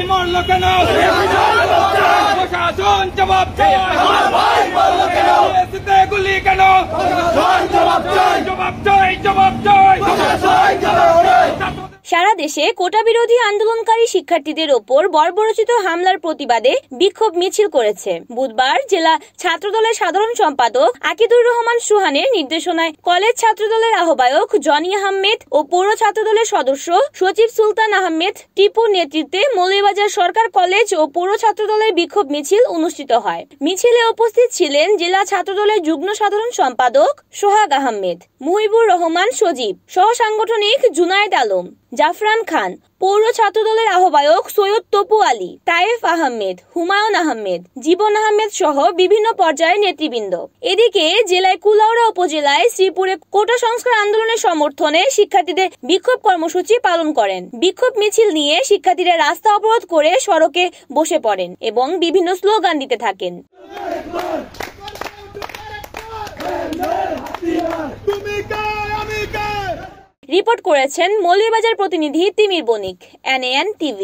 মরলো কেন? প্রশাসন জবাব চায়। গুলি কেন? জবাব চাই, জবাব চাই, জবাব চাই। সারা দেশে কোটা বিরোধী আন্দোলনকারী শিক্ষার্থীদের ওপর বর্বরোচিত হামলার প্রতিবাদে বিক্ষোভ মিছিল করেছে। বুধবার জেলা ছাত্রদলের সাধারণ সম্পাদক আকিদুর রহমান সুহানের নির্দেশনায় কলেজ ছাত্রদলের আহ্বায়ক জনি আহমেদ ও পৌর ছাত্রদলের সদস্য সচিব সুলতান আহমেদ টিপুর নেতৃত্বে মৌলভীবাজার সরকার কলেজ ও পৌর ছাত্রদলের বিক্ষোভ মিছিল অনুষ্ঠিত হয়। মিছিলে উপস্থিত ছিলেন জেলা ছাত্রদলের যুগ্ম সাধারণ সম্পাদক সোহাগ আহমেদ, মুহিবুর রহমান সজীব, সহ সাংগঠনিক জুনায়েদ আলম, জাফরান খান, পৌর ছাত্রদলের আহ্বায়ক সৈয়দ তপু আলী, তায়েফ আহমেদ, হুমায়ুন আহমেদ, জীবন আহমেদ সহ বিভিন্ন পর্যায়ের নেতৃবৃন্দ। এদিকে জেলায় কুলাউড়া উপজেলায় শ্রীপুরে কোটা সংস্কার আন্দোলনের সমর্থনে শিক্ষার্থীদের বিক্ষোভ কর্মসূচি পালন করেন। বিক্ষোভ মিছিল নিয়ে শিক্ষার্থীরা রাস্তা অবরোধ করে সড়কে বসে পড়েন এবং বিভিন্ন স্লোগান দিতে থাকেন। রিপোর্ট করেছেন মৌলভীবাজার প্রতিনিধি তিমির বণিক, NAN TV।